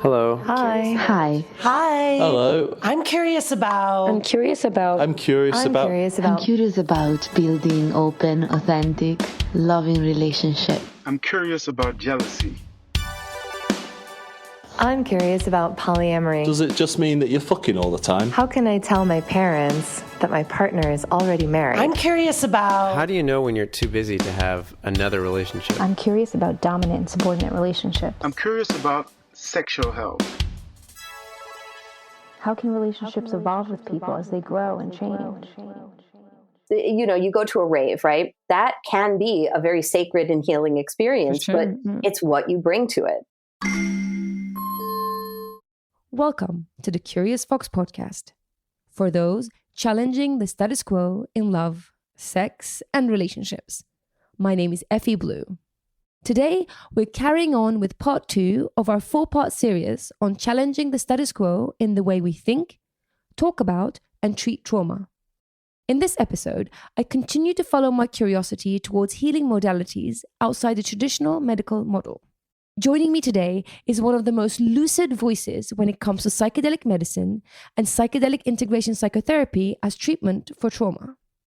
Hello. Hi. Hi. Hi. Hello. I'm curious about Building open, authentic, loving relationship. I'm curious about jealousy. I'm curious about polyamory. Does it just mean that you're fucking all the time? How can I tell my parents that my partner is already married? I'm curious about How do you know when you're too busy to have another relationship? I'm curious about dominant and subordinate relationships. I'm curious about sexual health. How can relationships evolve with people as they grow and change? You know, you go to a rave, right? That can be a very sacred and healing experience, but it's what you bring to it. Welcome to the Curious Fox podcast for those challenging the status quo in love, sex, and relationships. My name is Effy Blue. Today, we're carrying on with part 2 of our 4-part series on challenging the status quo in the way we think, talk about, and treat trauma. In this episode, I continue to follow my curiosity towards healing modalities outside the traditional medical model. Joining me today is one of the most lucid voices when it comes to psychedelic medicine and psychedelic integration psychotherapy as treatment for trauma.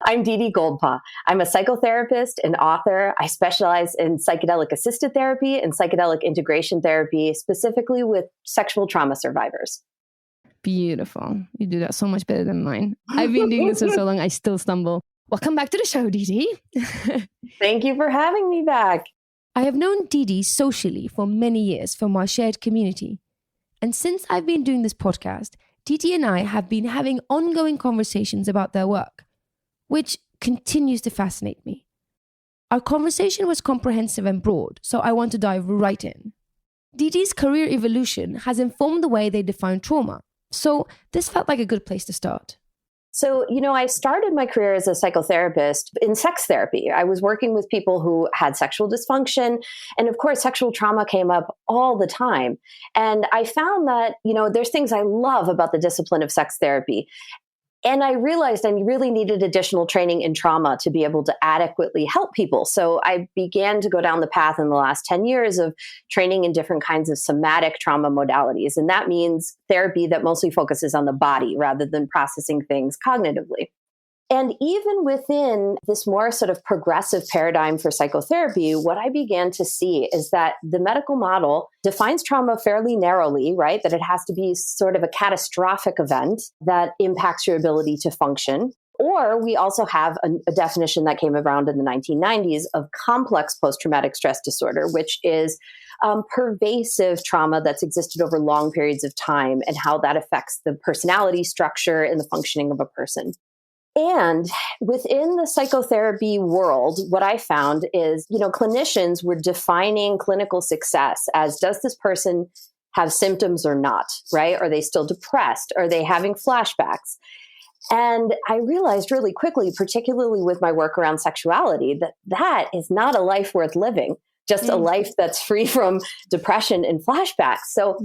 I'm Dee Dee Goldpaugh. I'm a psychotherapist and author. I specialize in psychedelic assisted therapy and psychedelic integration therapy, specifically with sexual trauma survivors. Beautiful. You do that so much better than mine. I've been doing this for so long, I still stumble. Welcome back to the show, Dee Dee. Thank you for having me back. I have known Dee Dee socially for many years from our shared community. And since I've been doing this podcast, Dee Dee and I have been having ongoing conversations about their work, which continues to fascinate me. Our conversation was comprehensive and broad, so I want to dive right in. Dee Dee's career evolution has informed the way they define trauma, so this felt like a good place to start. So, you know, I started my career as a psychotherapist in sex therapy. I was working with people who had sexual dysfunction. And of course, sexual trauma came up all the time. And I found that, you know, there's things I love about the discipline of sex therapy. And I realized I really needed additional training in trauma to be able to adequately help people. So I began to go down the path in the last 10 years of training in different kinds of somatic trauma modalities. And that means therapy that mostly focuses on the body rather than processing things cognitively. And even within this more sort of progressive paradigm for psychotherapy, what I began to see is that the medical model defines trauma fairly narrowly, right? That it has to be sort of a catastrophic event that impacts your ability to function. Or we also have a definition that came around in the 1990s of complex post-traumatic stress disorder, which is pervasive trauma that's existed over long periods of time and how that affects the personality structure and the functioning of a person. And within the psychotherapy world, what I found is, you know, clinicians were defining clinical success as, does this person have symptoms or not, right? Are they still depressed? Are they having flashbacks? And I realized really quickly, particularly with my work around sexuality, that that is not a life worth living. Just a life that's free from depression and flashbacks. So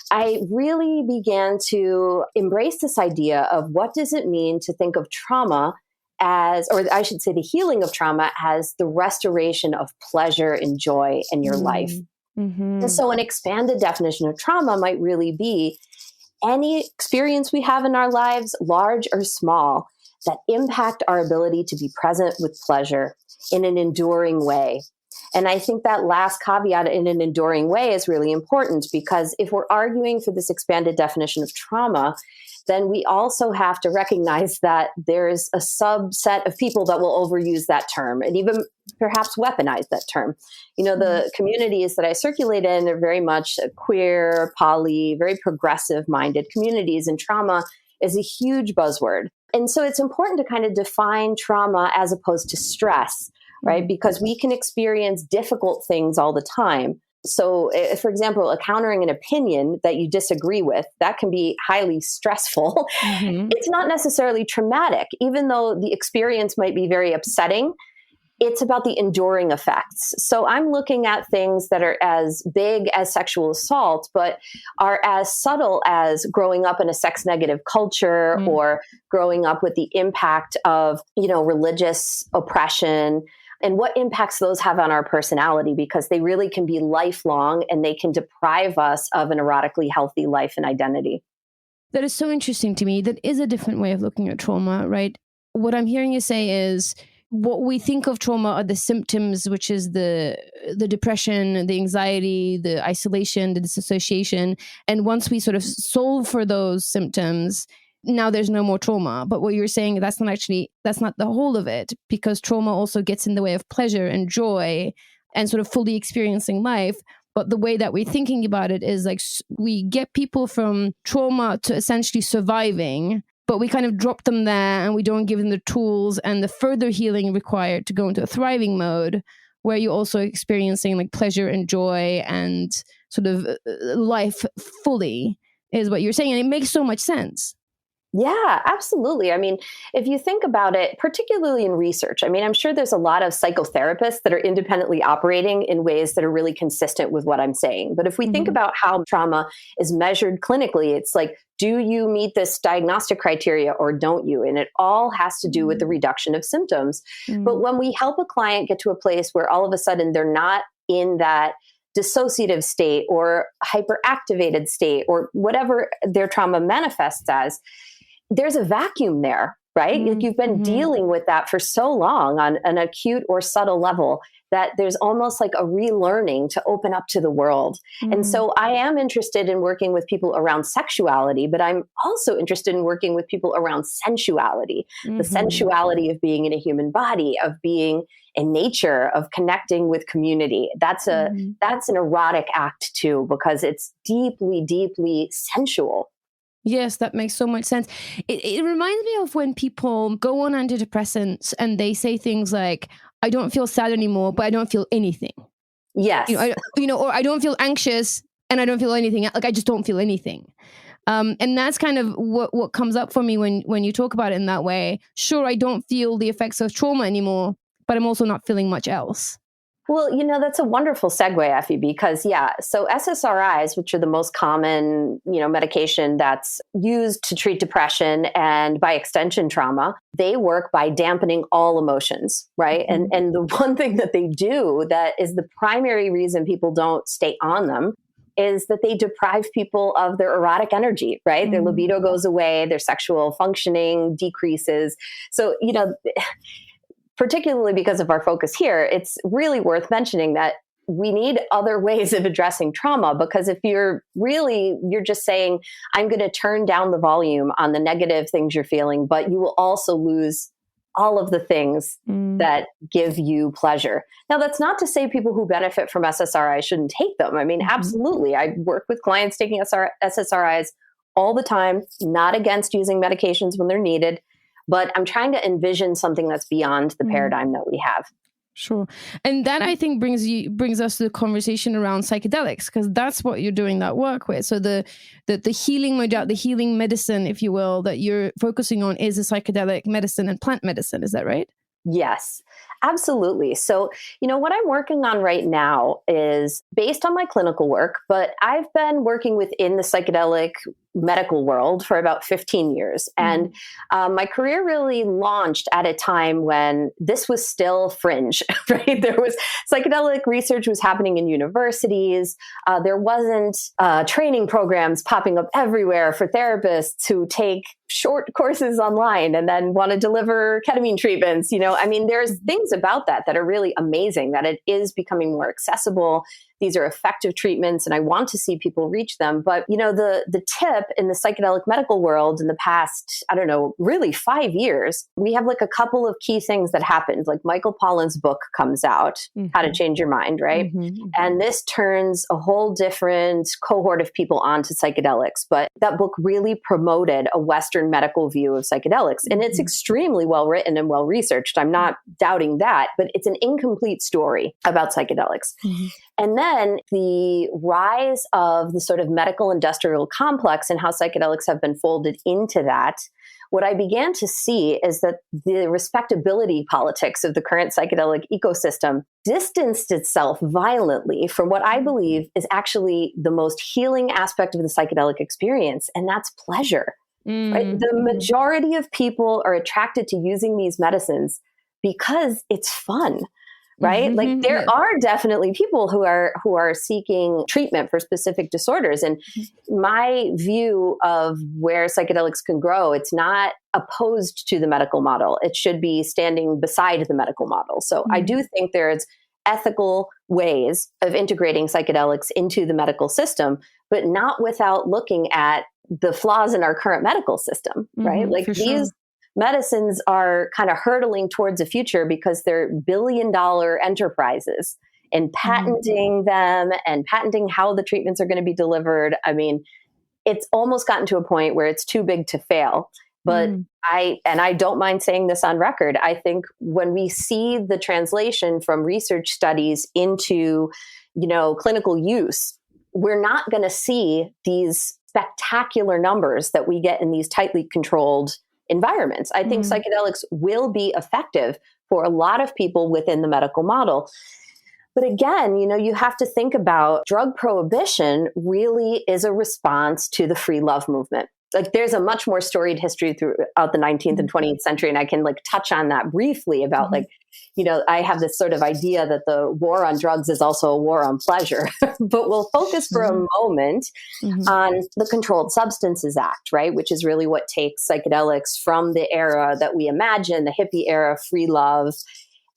I really began to embrace this idea of what does it mean to think of trauma as, or I should say the healing of trauma as the restoration of pleasure and joy in your life. And so an expanded definition of trauma might really be any experience we have in our lives, large or small, that impact our ability to be present with pleasure in an enduring way. And I think that last caveat, in an enduring way, is really important, because if we're arguing for this expanded definition of trauma, then we also have to recognize that there's a subset of people that will overuse that term and even perhaps weaponize that term. You know, the communities that I circulate in are very much queer, poly, very progressive-minded communities, and trauma is a huge buzzword. And so it's important to kind of define trauma as opposed to stress, right? Because we can experience difficult things all the time. So, if, for example, encountering an opinion that you disagree with, that can be highly stressful. It's not necessarily traumatic, even though the experience might be very upsetting. It's about the enduring effects. So I'm looking at things that are as big as sexual assault, but are as subtle as growing up in a sex negative culture or growing up with the impact of, you know, religious oppression, and what impacts those have on our personality, because they really can be lifelong and they can deprive us of an erotically healthy life and identity. That is so interesting to me. That is a different way of looking at trauma, right? What I'm hearing you say is what we think of trauma are the symptoms, which is the depression, the anxiety, the isolation, the disassociation. And once we sort of solve for those symptoms, now there's no more trauma. But what you're saying, that's not the whole of it, because trauma also gets in the way of pleasure and joy and sort of fully experiencing life. But the way that we're thinking about it is like we get people from trauma to essentially surviving, but we kind of drop them there and we don't give them the tools and the further healing required to go into a thriving mode where you're also experiencing like pleasure and joy and sort of life fully, is what you're saying. And it makes so much sense. Yeah, absolutely. I mean, if you think about it, particularly in research, I mean, I'm sure there's a lot of psychotherapists that are independently operating in ways that are really consistent with what I'm saying. But if we think about how trauma is measured clinically, it's like, do you meet this diagnostic criteria or don't you? And it all has to do with the reduction of symptoms. But when we help a client get to a place where all of a sudden they're not in that dissociative state or hyperactivated state or whatever their trauma manifests as, there's a vacuum there, right? Like you've been dealing with that for so long on an acute or subtle level that there's almost like a relearning to open up to the world. And so I am interested in working with people around sexuality, but I'm also interested in working with people around sensuality, the sensuality of being in a human body, of being in nature, of connecting with community. That's an erotic act too, because it's deeply, deeply sensual. Yes, that makes so much sense. It reminds me of when people go on antidepressants and they say things like, I don't feel sad anymore, but I don't feel anything. Yes. Or I don't feel anxious and I don't feel anything. Like I just don't feel anything. And that's kind of what comes up for me when you talk about it in that way. Sure, I don't feel the effects of trauma anymore, but I'm also not feeling much else. Well, that's a wonderful segue, Effy, because so SSRIs, which are the most common, medication that's used to treat depression and by extension trauma, they work by dampening all emotions, right? And the one thing that they do that is the primary reason people don't stay on them is that they deprive people of their erotic energy, right? Their libido goes away, their sexual functioning decreases. So, particularly because of our focus here, it's really worth mentioning that we need other ways of addressing trauma, because if you're just saying, I'm going to turn down the volume on the negative things you're feeling, but you will also lose all of the things that give you pleasure. Now, that's not to say people who benefit from SSRIs shouldn't take them. I mean, absolutely. I work with clients taking SSRIs all the time, not against using medications when they're needed. But I'm trying to envision something that's beyond the paradigm that we have. Sure. And that, I think, brings us to the conversation around psychedelics, because that's what you're doing that work with. So the healing modality, the healing medicine, if you will, that you're focusing on is a psychedelic medicine and plant medicine. Is that right? Yes, absolutely. So, what I'm working on right now is based on my clinical work, but I've been working within the psychedelic medical world for about 15 years. And my career really launched at a time when this was still fringe, right? Psychedelic research was happening in universities. There wasn't training programs popping up everywhere for therapists who take short courses online and then want to deliver ketamine treatments. There's things about that are really amazing, that it is becoming more accessible. These are effective treatments, and I want to see people reach them. But, the tip in the psychedelic medical world in the past, really 5 years, we have like a couple of key things that happened. Like Michael Pollan's book comes out, How to Change Your Mind, right? And this turns a whole different cohort of people onto psychedelics. But that book really promoted a Western medical view of psychedelics. And it's extremely well written and well researched. I'm not doubting that, but it's an incomplete story about psychedelics. And then the rise of the sort of medical industrial complex and how psychedelics have been folded into that, what I began to see is that the respectability politics of the current psychedelic ecosystem distanced itself violently from what I believe is actually the most healing aspect of the psychedelic experience, and that's pleasure. Right? The majority of people are attracted to using these medicines because it's fun. right? Like there are definitely people who are seeking treatment for specific disorders. And my view of where psychedelics can grow, it's not opposed to the medical model. It should be standing beside the medical model. So I do think there's ethical ways of integrating psychedelics into the medical system, but not without looking at the flaws in our current medical system, right? Like these medicines are kind of hurtling towards a future because they're billion-dollar enterprises, and patenting them and patenting how the treatments are going to be delivered. I mean, it's almost gotten to a point where it's too big to fail. But I don't mind saying this on record, I think when we see the translation from research studies into, clinical use, we're not going to see these spectacular numbers that we get in these tightly controlled environments. I think psychedelics will be effective for a lot of people within the medical model. But again, you have to think about drug prohibition really is a response to the free love movement. Like there's a much more storied history throughout the 19th and 20th century. And I can touch on that briefly about I have this sort of idea that the war on drugs is also a war on pleasure, but we'll focus for a moment on the Controlled Substances Act, right? Which is really what takes psychedelics from the era that we imagine, the hippie era, free love,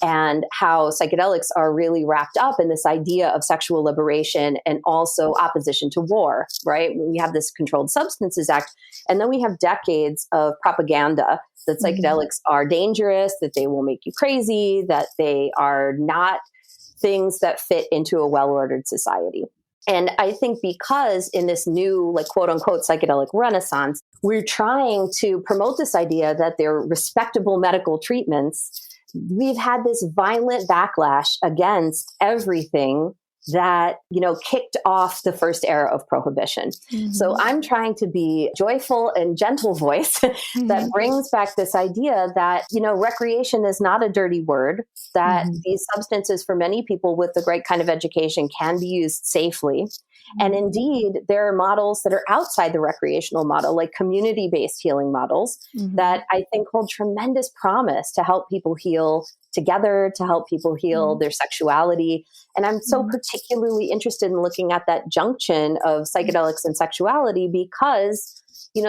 and how psychedelics are really wrapped up in this idea of sexual liberation and also opposition to war, right? We have this Controlled Substances Act, and then we have decades of propaganda that psychedelics are dangerous, that they will make you crazy, that they are not things that fit into a well-ordered society. And I think because in this new, quote unquote, psychedelic renaissance, we're trying to promote this idea that they're respectable medical treatments, we've had this violent backlash against everything that, kicked off the first era of prohibition. So I'm trying to be joyful and gentle voice that brings back this idea that, recreation is not a dirty word, that these substances for many people with the right kind of education can be used safely. And indeed, there are models that are outside the recreational model, like community-based healing models that I think hold tremendous promise to help people heal together, to help people heal their sexuality. And I'm so particularly interested in looking at that junction of psychedelics and sexuality because,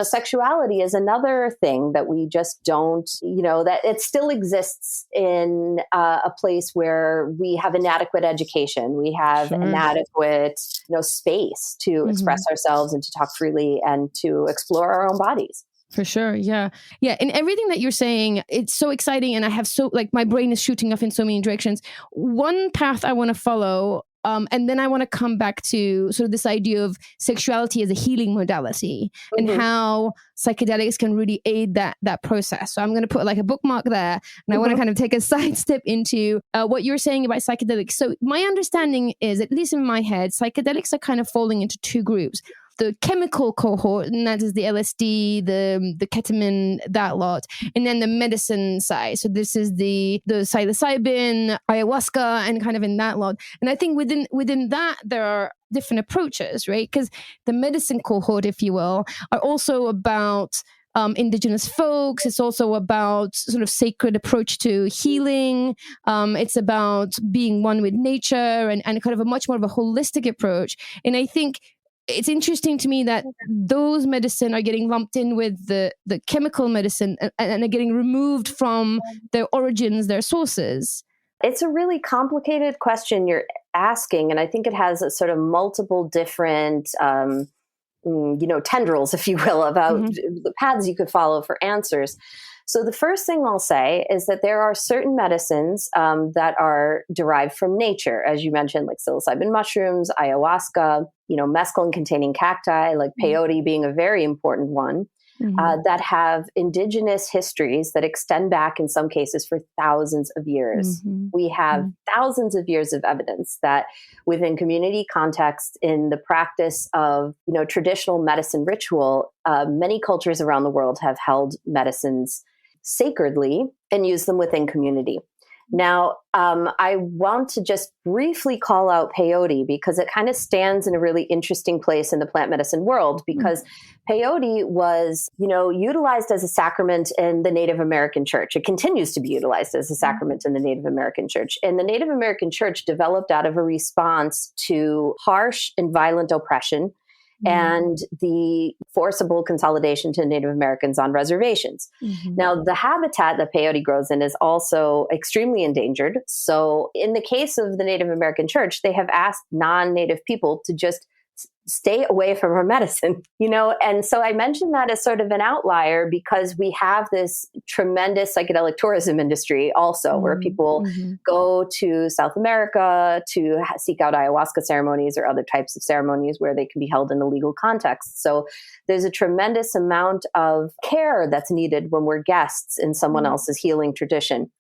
sexuality is another thing that we just don't, that it still exists in a place where we have inadequate education. We have inadequate, space to express ourselves and to talk freely and to explore our own bodies. For sure. Yeah. Yeah. And everything that you're saying, it's so exciting. And I have my brain is shooting off in so many directions. One path I want to follow, and then I want to come back to sort of this idea of sexuality as a healing modality and how psychedelics can really aid that process. So I'm going to put a bookmark there, and I want to kind of take a sidestep into what you're saying about psychedelics. So my understanding is, at least in my head, psychedelics are kind of falling into two groups. The chemical cohort, and that is the LSD, the ketamine, that lot, and then the medicine side. So this is the psilocybin, ayahuasca, and kind of in that lot. And I think within that there are different approaches, right? Because the medicine cohort, if you will, are also about indigenous folks. It's also about sort of sacred approach to healing. It's about being one with nature and kind of a much more of a holistic approach. And I think it's interesting to me that those medicine are getting lumped in with the chemical medicine and are getting removed from their origins, their sources. It's a really complicated question you're asking, and I think it has a sort of multiple different, tendrils, if you will, about the paths you could follow for answers. So the first thing I'll say is that there are certain medicines that are derived from nature, as you mentioned, like psilocybin mushrooms, ayahuasca, mescaline-containing cacti, like peyote being a very important one, that have indigenous histories that extend back in some cases for thousands of years. We have thousands of years of evidence that within community context, in the practice of traditional medicine ritual, many cultures around the world have held medicines sacredly and use them within community. Now, I want to just briefly call out peyote because it kind of stands in a really interesting place in the plant medicine world, because peyote was, utilized as a sacrament in the Native American church. It continues to be utilized as a sacrament in the Native American church. And the Native American church developed out of a response to harsh and violent oppression and the forcible consolidation to Native Americans on reservations. Now, the habitat that peyote grows in is also extremely endangered. So in the case of the Native American church, they have asked non-Native people to just stay away from our medicine, And so I mentioned that as sort of an outlier because we have this tremendous psychedelic tourism industry also where people go to South America to seek out ayahuasca ceremonies or other types of ceremonies where they can be held in a legal context. So there's a tremendous amount of care that's needed when we're guests in someone else's healing tradition.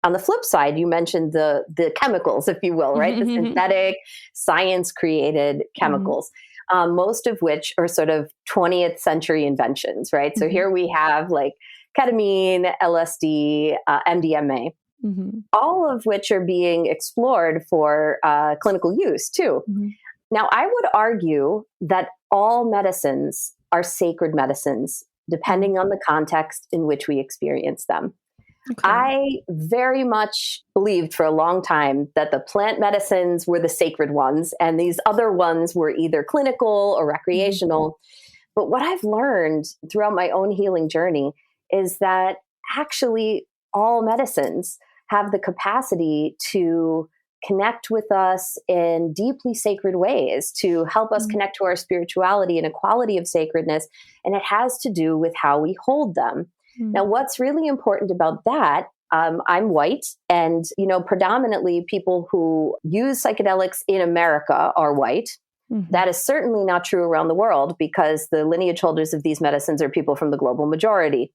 On the flip side, you mentioned the chemicals, if you will, right? The synthetic, science-created chemicals, most of which are sort of 20th century inventions, right? So here we have like ketamine, LSD, MDMA, all of which are being explored for clinical use too. Now, I would argue that all medicines are sacred medicines, depending on the context in which we experience them. Okay. I very much believed for a long time that the plant medicines were the sacred ones and these other ones were either clinical or recreational. But what I've learned throughout my own healing journey is that actually all medicines have the capacity to connect with us in deeply sacred ways, to help us connect to our spirituality and a quality of sacredness. And it has to do with how we hold them. Now, what's really important about that, I'm white, and, predominantly people who use psychedelics in America are white. That is certainly not true around the world because the lineage holders of these medicines are people from the global majority.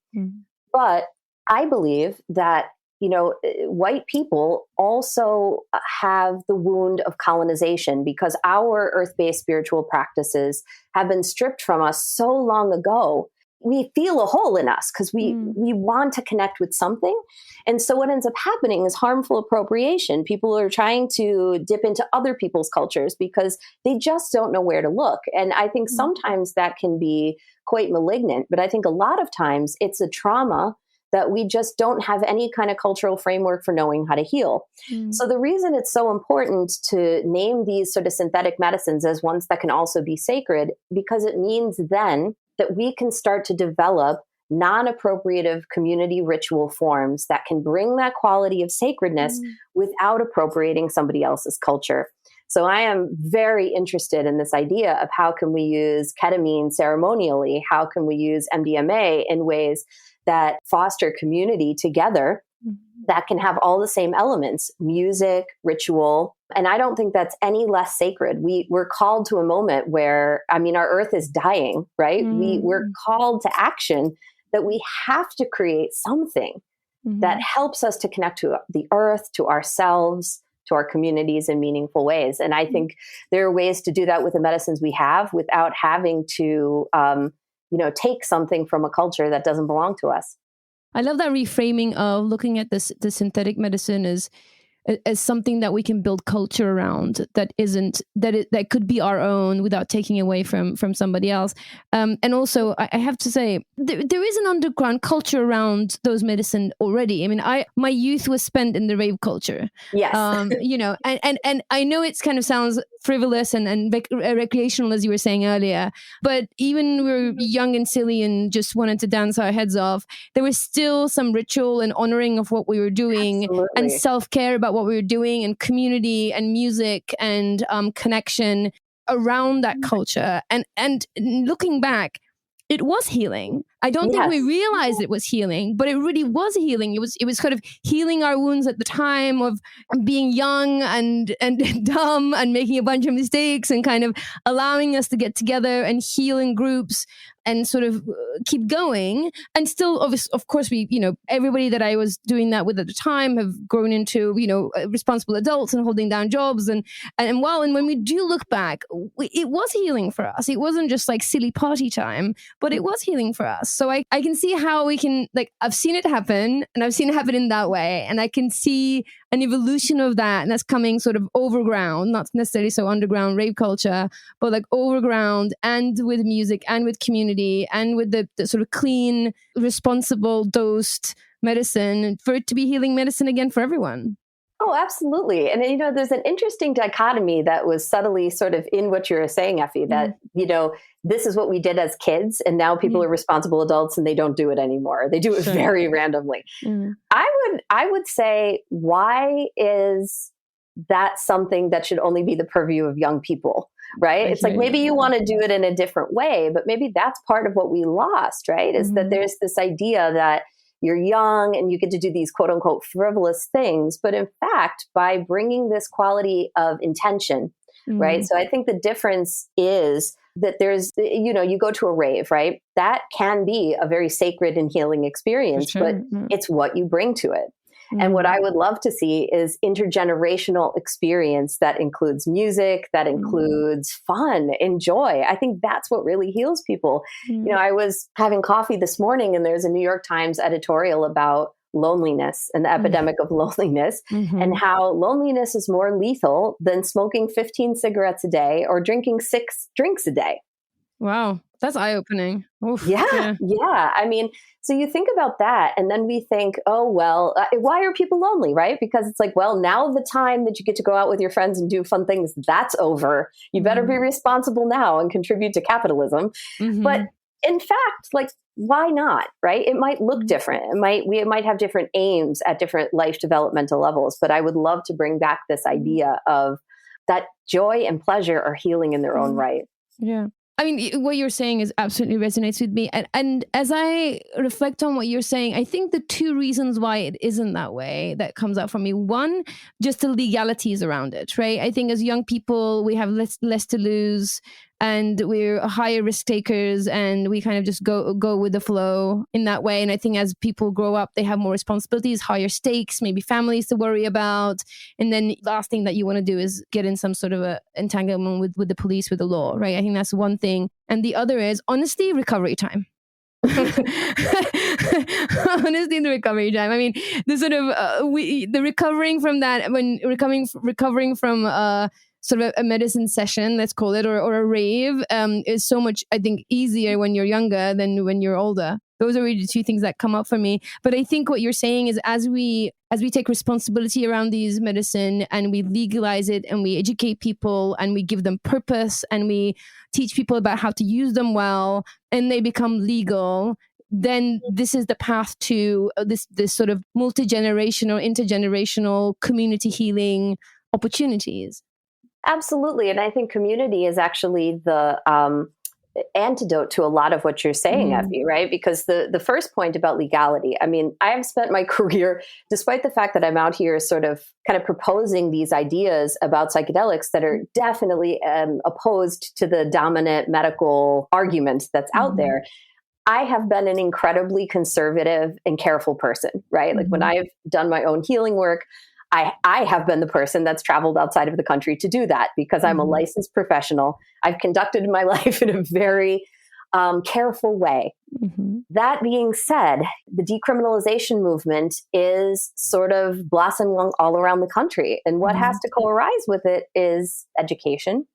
But I believe that, white people also have the wound of colonization because our earth-based spiritual practices have been stripped from us so long ago. We feel a hole in us because we want to connect with something. And so what ends up happening is harmful appropriation. People are trying to dip into other people's cultures because they just don't know where to look. And I think sometimes that can be quite malignant, but I think a lot of times it's a trauma that we just don't have any kind of cultural framework for knowing how to heal. So the reason it's so important to name these sort of synthetic medicines as ones that can also be sacred, because it means then that we can start to develop non-appropriative community ritual forms that can bring that quality of sacredness without appropriating somebody else's culture. So I am very interested in this idea of how can we use ketamine ceremonially? How can we use MDMA in ways that foster community together that can have all the same elements, music, ritual. And I don't think that's any less sacred. We're called to a moment where, our earth is dying, right? We're called to action that we have to create something that helps us to connect to the earth, to ourselves, to our communities in meaningful ways. And I think there are ways to do that with the medicines we have without having to, take something from a culture that doesn't belong to us. I love that reframing of looking at the synthetic medicine as something that we can build culture around that could be our own without taking away from somebody else. And also, I have to say, there is an underground culture around those medicine already. My youth was spent in the rave culture. Yes. And I know it kind of sounds frivolous and recreational, as you were saying earlier, but even we were young and silly and just wanted to dance our heads off, there was still some ritual and honoring of what we were doing. Absolutely. And self-care about what we were doing and community and music and connection around that culture. And looking back, it was healing. I don't think we realized it was healing, but it really was healing. It was kind of healing our wounds at the time of being young and dumb and making a bunch of mistakes and kind of allowing us to get together and heal in groups and sort of keep going. And still, of course, we, everybody that I was doing that with at the time have grown into, responsible adults and holding down jobs. And when we do look back, it was healing for us. It wasn't just like silly party time, but it was healing for us. So I can see how we can, I've seen it happen and I've seen it happen in that way. And I can see an evolution of that, and that's coming sort of overground, not necessarily so underground rave culture, but like overground, and with music and with community and with the sort of clean, responsible, dosed medicine for it to be healing medicine again for everyone. Oh, absolutely. And, there's an interesting dichotomy that was subtly sort of in what you were saying, Effy, that, this is what we did as kids, and now people are responsible adults and they don't do it anymore. They do it very randomly. I would say, why is that something that should only be the purview of young people, right? It's like, maybe you want to do it in a different way, but maybe that's part of what we lost, right? Is that there's this idea that you're young and you get to do these quote unquote frivolous things. But in fact, by bringing this quality of intention, right? So I think the difference is that there's, you go to a rave, right? That can be a very sacred and healing experience, but it's what you bring to it. And what I would love to see is intergenerational experience that includes music, that includes fun and joy. I think that's what really heals people. I was having coffee this morning, and there's a New York Times editorial about loneliness and the epidemic of loneliness, and how loneliness is more lethal than smoking 15 cigarettes a day or drinking 6 drinks a day. Wow. That's eye-opening. Oof, yeah. I mean, so you think about that, and then we think, oh, well, why are people lonely, right? Because it's like, well, now the time that you get to go out with your friends and do fun things, that's over. You better be responsible now and contribute to capitalism. But in fact, like, why not, right? It might look different. We might have different aims at different life developmental levels, but I would love to bring back this idea of that joy and pleasure are healing in their own right. Yeah. I mean, what you're saying is absolutely resonates with me. And as I reflect on what you're saying, I think the 2 reasons why it isn't that way that comes out from me. One, just the legalities around it, right? I think as young people, we have less to lose, and we're higher risk takers, and we kind of just go with the flow in that way. And I think as people grow up, they have more responsibilities, higher stakes, maybe families to worry about. And then last thing that you want to do is get in some sort of a entanglement with the police, with the law, right? I think that's one thing. And the other is, honestly, recovery time. Honestly, the recovery time. I mean, the sort of the recovering from that, when recovering from sort of a medicine session, let's call it, or a rave, is so much, I think, easier when you're younger than when you're older. Those are really the 2 things that come up for me. But I think what you're saying is, as we take responsibility around these medicine, and we legalize it, and we educate people, and we give them purpose, and we teach people about how to use them well, and they become legal, then this is the path to this sort of multi-generational, intergenerational community healing opportunities. Absolutely. And I think community is actually the antidote to a lot of what you're saying, Effy, right? Because the first point about legality, I mean, I have spent my career, despite the fact that I'm out here sort of kind of proposing these ideas about psychedelics that are definitely opposed to the dominant medical argument that's out there, I have been an incredibly conservative and careful person, right? Like when I've done my own healing work, I have been the person that's traveled outside of the country to do that because I'm a licensed professional. I've conducted my life in a very careful way. That being said, the decriminalization movement is sort of blossoming all around the country. And what has to coalesce with it is education.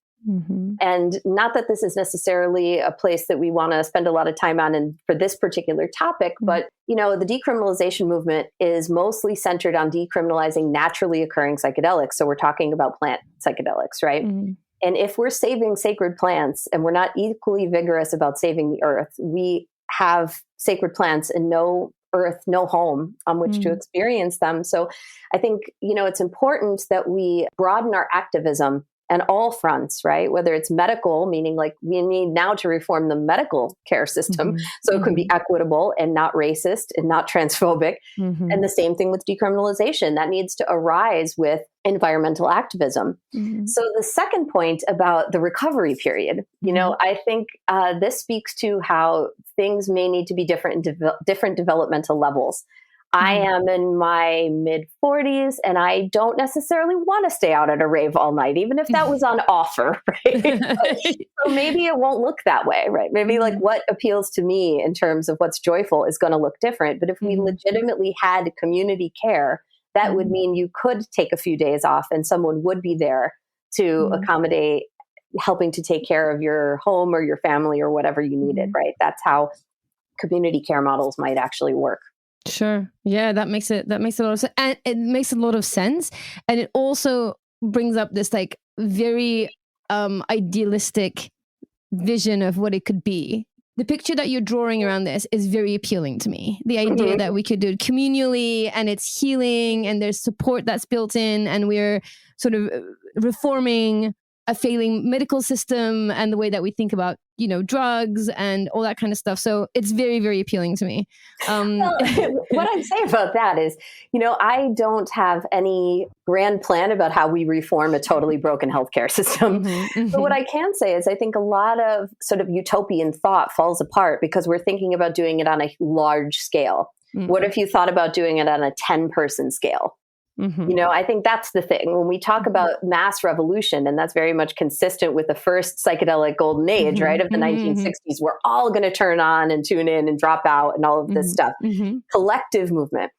And not that this is necessarily a place that we want to spend a lot of time on and for this particular topic, but the decriminalization movement is mostly centered on decriminalizing naturally occurring psychedelics. So we're talking about plant psychedelics, right? And if we're saving sacred plants and we're not equally vigorous about saving the earth, we have sacred plants and no earth, no home on which to experience them. So I think, it's important that we broaden our activism and all fronts, right? Whether it's medical, meaning like we need now to reform the medical care system so it can be equitable and not racist and not transphobic. And the same thing with decriminalization. That needs to arise with environmental activism. So the second point about the recovery period, I think this speaks to how things may need to be different in different developmental levels. I am in my mid-40s and I don't necessarily want to stay out at a rave all night, even if that was on offer, right? So maybe it won't look that way, right? Maybe like what appeals to me in terms of what's joyful is going to look different. But if we legitimately had community care that would mean you could take a few days off and someone would be there to accommodate helping to take care of your home or your family or whatever you needed, right? That's how community care models might actually work. Sure. Yeah, that makes a lot of sense. And it makes a lot of sense. And it also brings up this like very idealistic vision of what it could be. The picture that you're drawing around this is very appealing to me. The idea that we could do it communally and it's healing and there's support that's built in and we're sort of reforming a failing medical system and the way that we think about, drugs and all that kind of stuff. So it's very, very appealing to me. Well, what I'd say about that is, I don't have any grand plan about how we reform a totally broken healthcare system. But what I can say is I think a lot of sort of utopian thought falls apart because we're thinking about doing it on a large scale. What if you thought about doing it on a 10-person scale? I think that's the thing. When we talk about mass revolution, and that's very much consistent with the first psychedelic golden age, right, of the 1960s, we're all going to turn on and tune in and drop out and all of this stuff. Collective movement.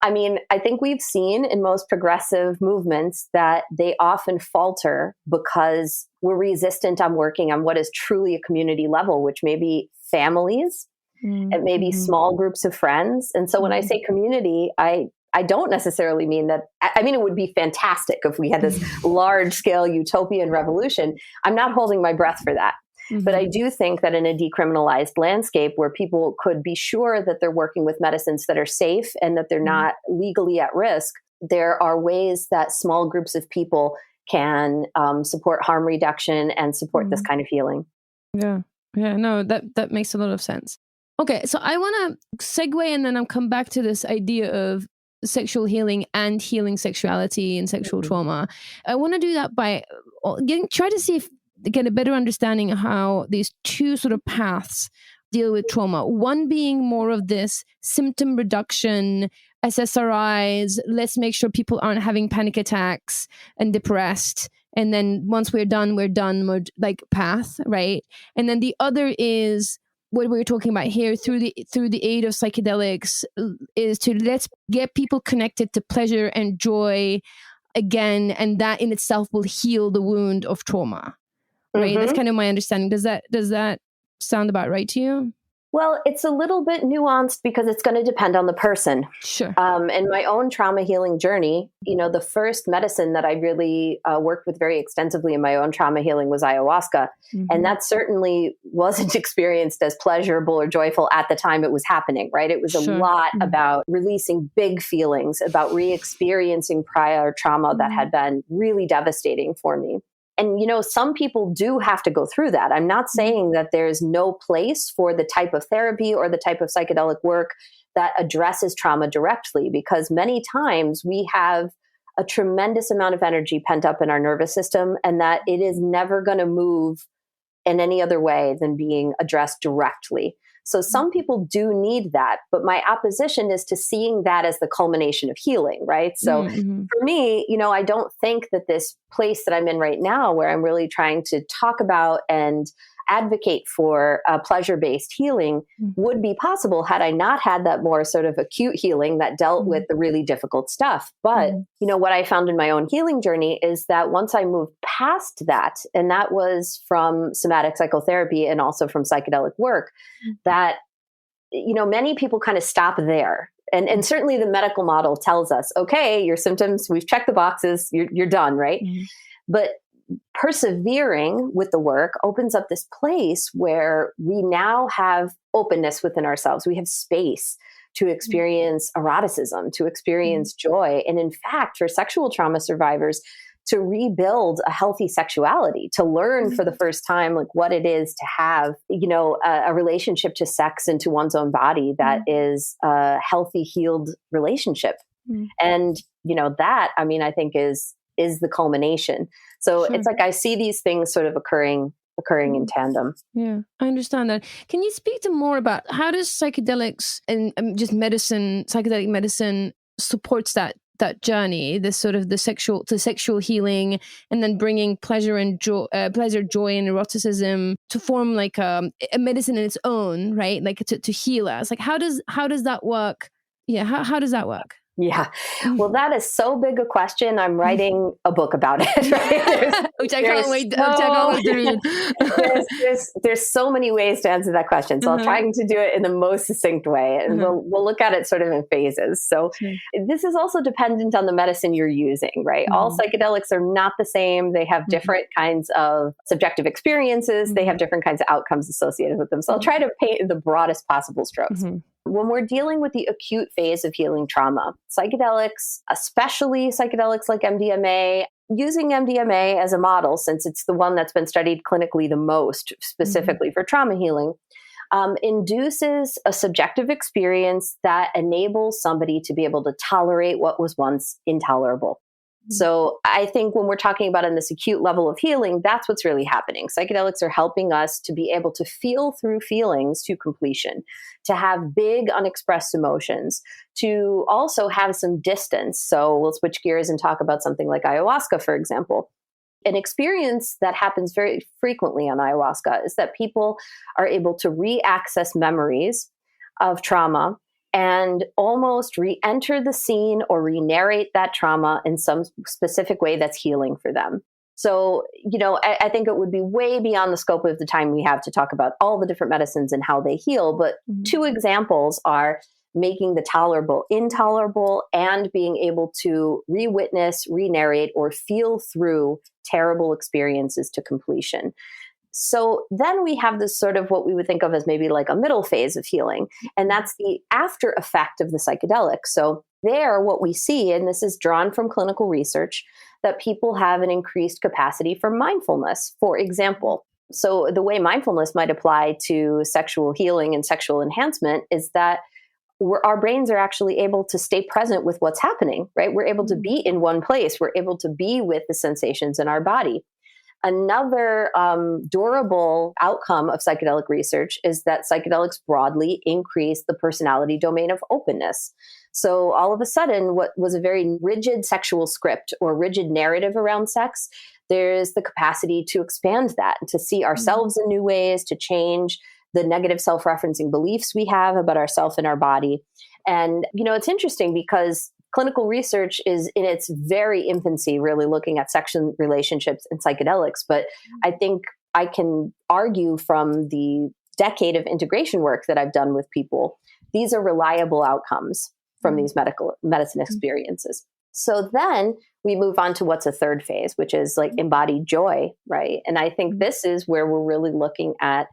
I mean, I think we've seen in most progressive movements that they often falter because we're resistant on working on what is truly a community level, which may be families and maybe small groups of friends. And so when I say community, I don't necessarily mean that. I mean, it would be fantastic if we had this large scale utopian revolution. I'm not holding my breath for that. But I do think that in a decriminalized landscape where people could be sure that they're working with medicines that are safe and that they're not legally at risk, there are ways that small groups of people can support harm reduction and support this kind of healing. Yeah. No, that makes a lot of sense. Okay, so I want to segue and then I'll come back to this idea of sexual healing and healing sexuality and sexual trauma. I want to do that by try to get a better understanding of how these two sort of paths deal with trauma. One being more of this symptom reduction, SSRIs, let's make sure people aren't having panic attacks and depressed. And then once we're done, mode, like path, right? And then the other is what we're talking about here through the aid of psychedelics is to let's get people connected to pleasure and joy again, and that in itself will heal the wound of trauma. Right? That's kind of my understanding. Does that sound about right to you? Well, it's a little bit nuanced because it's going to depend on the person. Sure. In my own trauma healing journey, the first medicine that I really worked with very extensively in my own trauma healing was ayahuasca. And that certainly wasn't experienced as pleasurable or joyful at the time it was happening, right? It was a lot about releasing big feelings, about re-experiencing prior trauma that had been really devastating for me. And, some people do have to go through that. I'm not saying that there's no place for the type of therapy or the type of psychedelic work that addresses trauma directly, because many times we have a tremendous amount of energy pent up in our nervous system and that it is never going to move in any other way than being addressed directly. So some people do need that, but my opposition is to seeing that as the culmination of healing, right? So for me, I don't think that this place that I'm in right now, where I'm really trying to talk about and advocate for pleasure-based healing, would be possible had I not had that more sort of acute healing that dealt with the really difficult stuff. But, what I found in my own healing journey is that once I moved past that, and that was from somatic psychotherapy and also from psychedelic work, that, many people kind of stop there. And certainly the medical model tells us, okay, your symptoms, we've checked the boxes, you're done, right? But persevering with the work opens up this place where we now have openness within ourselves. We have space to experience eroticism, to experience joy. And in fact, for sexual trauma survivors, to rebuild a healthy sexuality, to learn for the first time, like what it is to have, a relationship to sex and to one's own body that is a healthy, healed relationship. And, that, I think is the culmination. So it's like I see these things sort of occurring in tandem. Yeah, I understand that. Can you speak to more about how does psychedelics and just psychedelic medicine supports that journey, this sort of the sexual healing, and then bringing pleasure and joy, joy, and eroticism to form like a medicine in its own, right? Like to heal us. Like how does that work? Yeah, how does that work? Yeah. Well, that is so big a question. I'm writing a book about it. Right? Which I can't wait to read. there's so many ways to answer that question. So I'll try to do it in the most succinct way. And we'll look at it sort of in phases. So this is also dependent on the medicine you're using, right? All psychedelics are not the same. They have different kinds of subjective experiences. They have different kinds of outcomes associated with them. So I'll try to paint the broadest possible strokes. When we're dealing with the acute phase of healing trauma, psychedelics, especially psychedelics like MDMA, using MDMA as a model, since it's the one that's been studied clinically the most, specifically for trauma healing, induces a subjective experience that enables somebody to be able to tolerate what was once intolerable. So I think when we're talking about in this acute level of healing, that's what's really happening. Psychedelics are helping us to be able to feel through feelings to completion, to have big unexpressed emotions, to also have some distance. So we'll switch gears and talk about something like ayahuasca, for example. An experience that happens very frequently on ayahuasca is that people are able to re-access memories of trauma and almost re-enter the scene or re-narrate that trauma in some specific way that's healing for them. So, I think it would be way beyond the scope of the time we have to talk about all the different medicines and how they heal. But two examples are making the tolerable intolerable and being able to re-witness, re-narrate, or feel through terrible experiences to completion. So then we have this sort of what we would think of as maybe like a middle phase of healing. And that's the after effect of the psychedelic. So there, what we see, and this is drawn from clinical research, that people have an increased capacity for mindfulness, for example. So the way mindfulness might apply to sexual healing and sexual enhancement is that our brains are actually able to stay present with what's happening, right? We're able to be in one place. We're able to be with the sensations in our body. Another durable outcome of psychedelic research is that psychedelics broadly increase the personality domain of openness. So all of a sudden, what was a very rigid sexual script or rigid narrative around sex, there's the capacity to expand that, to see ourselves in new ways, to change the negative self-referencing beliefs we have about ourselves and our body. And, it's interesting because clinical research is in its very infancy, really looking at sex relationships and psychedelics. But I think I can argue from the decade of integration work that I've done with people, these are reliable outcomes from these medicine experiences. So then we move on to what's a third phase, which is like embodied joy, right? And I think this is where we're really looking at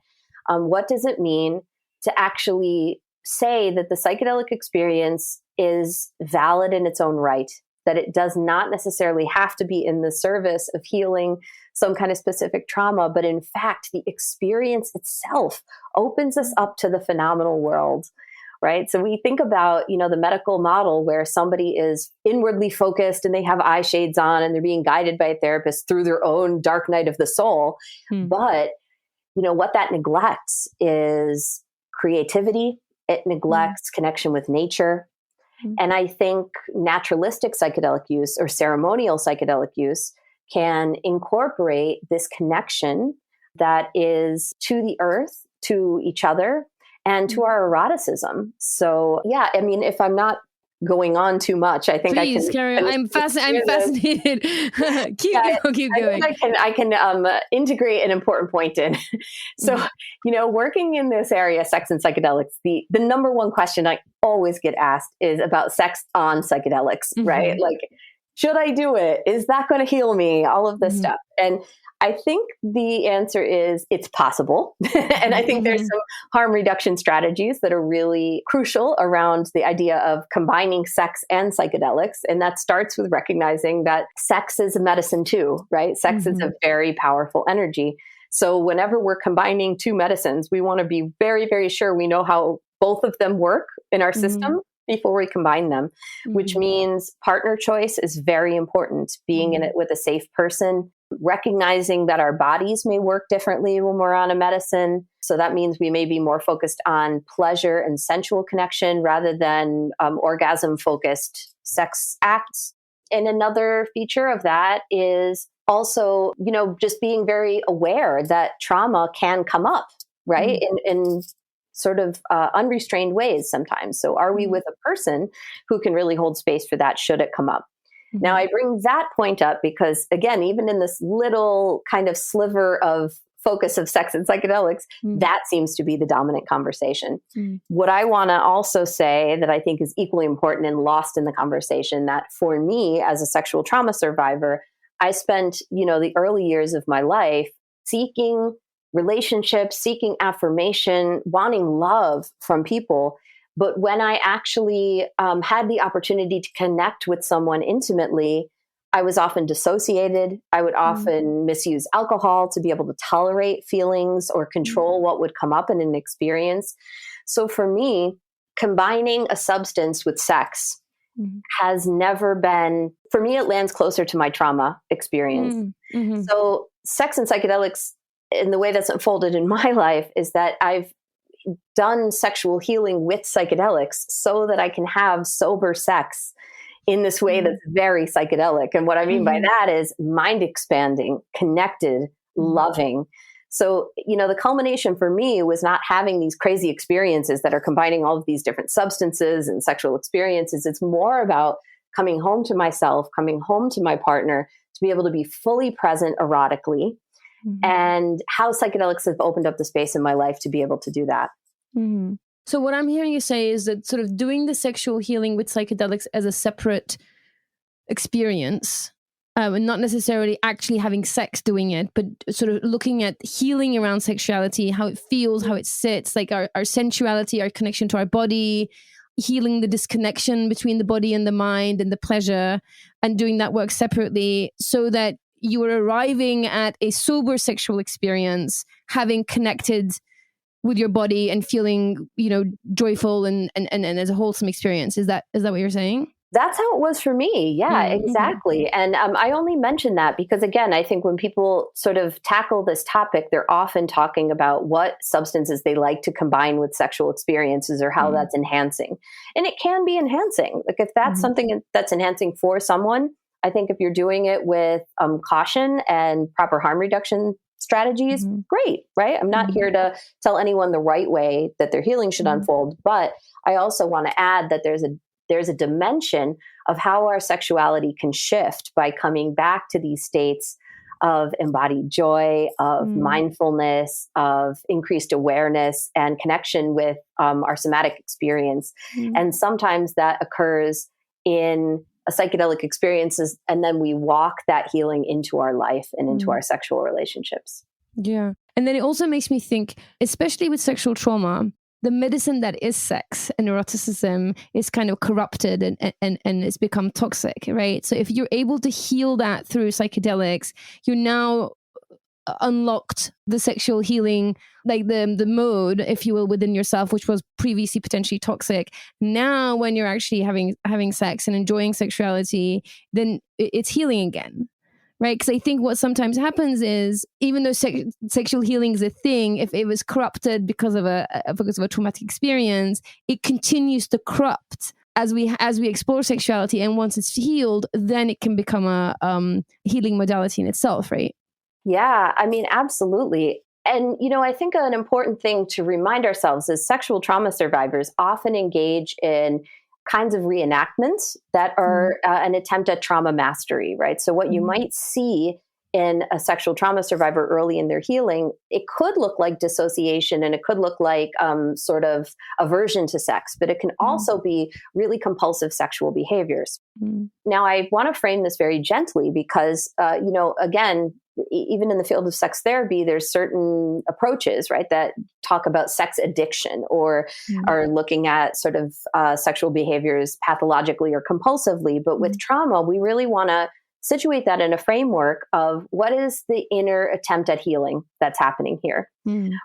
what does it mean to actually say that the psychedelic experience is valid in its own right, that it does not necessarily have to be in the service of healing some kind of specific trauma, but in fact, the experience itself opens us up to the phenomenal world, right? So we think about, the medical model where somebody is inwardly focused and they have eye shades on and they're being guided by a therapist through their own dark night of the soul. But, what that neglects is creativity. It neglects connection with nature. And I think naturalistic psychedelic use or ceremonial psychedelic use can incorporate this connection that is to the earth, to each other, and to our eroticism. So, yeah, I mean, if I'm not going on too much, I think Please, I can. carry on. I'm fascinated. keep going. I can integrate an important point in. So, working in this area, sex and psychedelics, the number one question I always get asked is about sex on psychedelics, right? Like, should I do it? Is that going to heal me? All of this stuff. And I think the answer is it's possible. And I think there's some harm reduction strategies that are really crucial around the idea of combining sex and psychedelics. And that starts with recognizing that sex is a medicine too, right? Sex is a very powerful energy. So whenever we're combining two medicines, we want to be very, very sure we know how both of them work in our system before we combine them, which means partner choice is very important. Being in it with a safe person, recognizing that our bodies may work differently when we're on a medicine. So that means we may be more focused on pleasure and sensual connection rather than orgasm-focused sex acts. And another feature of that is also, just being very aware that trauma can come up, right? In sort of unrestrained ways sometimes. So are we with a person who can really hold space for that should it come up? Now, I bring that point up because, again, even in this little kind of sliver of focus of sex and psychedelics, that seems to be the dominant conversation. What I want to also say that I think is equally important and lost in the conversation, that for me as a sexual trauma survivor, I spent, the early years of my life seeking relationships, seeking affirmation, wanting love from people. But when I actually had the opportunity to connect with someone intimately, I was often dissociated. I would often misuse alcohol to be able to tolerate feelings or control what would come up in an experience. So for me, combining a substance with sex has never been, for me, it lands closer to my trauma experience. So sex and psychedelics, in the way that's unfolded in my life, is that I've done sexual healing with psychedelics so that I can have sober sex in this way that's very psychedelic. And what I mean by that is mind expanding, connected, loving. So, the culmination for me was not having these crazy experiences that are combining all of these different substances and sexual experiences. It's more about coming home to myself, coming home to my partner, to be able to be fully present erotically, and how psychedelics have opened up the space in my life to be able to do that. So what I'm hearing you say is that sort of doing the sexual healing with psychedelics as a separate experience, and not necessarily actually having sex doing it, but sort of looking at healing around sexuality, how it feels, how it sits, like our sensuality, our connection to our body, healing the disconnection between the body and the mind and the pleasure, and doing that work separately so that you are arriving at a sober sexual experience, having connected with your body and feeling, joyful and as a wholesome experience. Is that what you're saying? That's how it was for me. Yeah, exactly. And I only mention that because, again, I think when people sort of tackle this topic, they're often talking about what substances they like to combine with sexual experiences or how that's enhancing. And it can be enhancing. Like if that's something that's enhancing for someone, I think if you're doing it with caution and proper harm reduction strategies, great, right? I'm not here to tell anyone the right way that their healing should unfold, but I also want to add that there's a dimension of how our sexuality can shift by coming back to these states of embodied joy, of mindfulness, of increased awareness and connection with our somatic experience. And sometimes that occurs in a psychedelic experiences, and then we walk that healing into our life and into our sexual relationships. Yeah. And then it also makes me think, especially with sexual trauma, the medicine that is sex and eroticism is kind of corrupted and it's become toxic, right? So if you're able to heal that through psychedelics, you're now unlocked the sexual healing, like the mode, if you will, within yourself, which was previously potentially toxic. Now, when you're actually having sex and enjoying sexuality, then it's healing again, right? Because I think what sometimes happens is, even though sexual healing is a thing, if it was corrupted because of a traumatic experience, it continues to corrupt as we explore sexuality. And once it's healed, then it can become a healing modality in itself, right? Yeah, I mean, absolutely. And, I think an important thing to remind ourselves is sexual trauma survivors often engage in kinds of reenactments that are an attempt at trauma mastery, right? So what you might see in a sexual trauma survivor early in their healing, it could look like dissociation and it could look like sort of aversion to sex, but it can also be really compulsive sexual behaviors. Now, I want to frame this very gently because, again, even in the field of sex therapy, there's certain approaches, right, that talk about sex addiction or are looking at sort of sexual behaviors pathologically or compulsively. But with trauma, we really want to situate that in a framework of what is the inner attempt at healing that's happening here,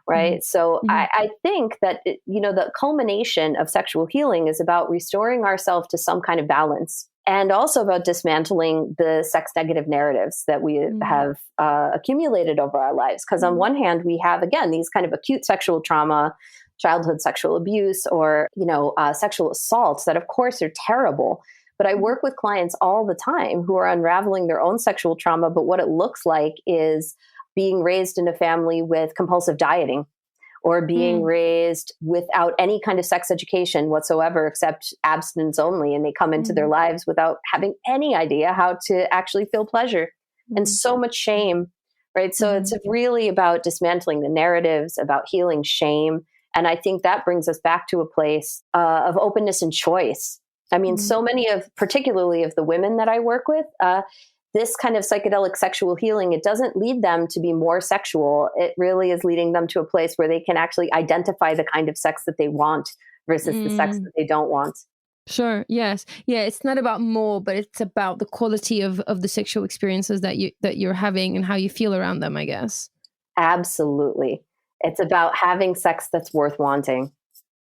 right? So I think that, the culmination of sexual healing is about restoring ourselves to some kind of balance, and also about dismantling the sex negative narratives that we have accumulated over our lives. Because on one hand, we have, again, these kind of acute sexual trauma, childhood sexual abuse, or, sexual assaults that, of course, are terrible. But I work with clients all the time who are unraveling their own sexual trauma. But what it looks like is being raised in a family with compulsive dieting, or being raised without any kind of sex education whatsoever, except abstinence only. And they come into their lives without having any idea how to actually feel pleasure, and so much shame, right? So it's really about dismantling the narratives, about healing shame. And I think that brings us back to a place of openness and choice. I mean, so many of, particularly of the women that I work with, this kind of psychedelic sexual healing, it doesn't lead them to be more sexual. It really is leading them to a place where they can actually identify the kind of sex that they want versus the sex that they don't want. Sure. Yes. Yeah. It's not about more, but it's about the quality of the sexual experiences that you're having and how you feel around them, I guess. Absolutely. It's about having sex that's worth wanting.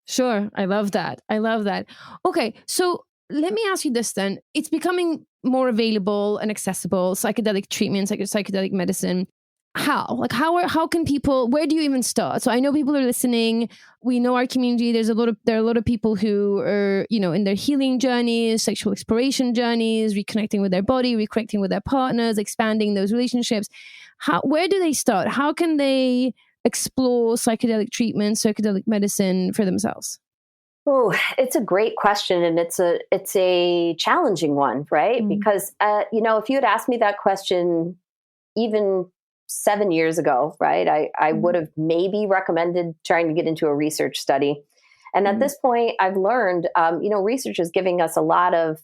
Sure. I love that. I love that. Okay. So let me ask you this then. It's becoming more available and accessible, psychedelic treatments, like psychedelic medicine. How? Like how can people, where do you even start? So I know people are listening. We know our community. There are a lot of people who are, in their healing journeys, sexual exploration journeys, reconnecting with their body, reconnecting with their partners, expanding those relationships. Where do they start? How can they explore psychedelic treatment, psychedelic medicine for themselves? Oh, it's a great question, and it's a challenging one, right? Because if you had asked me that question even 7 years ago, right, I would have maybe recommended trying to get into a research study. And at this point, I've learned, research is giving us a lot of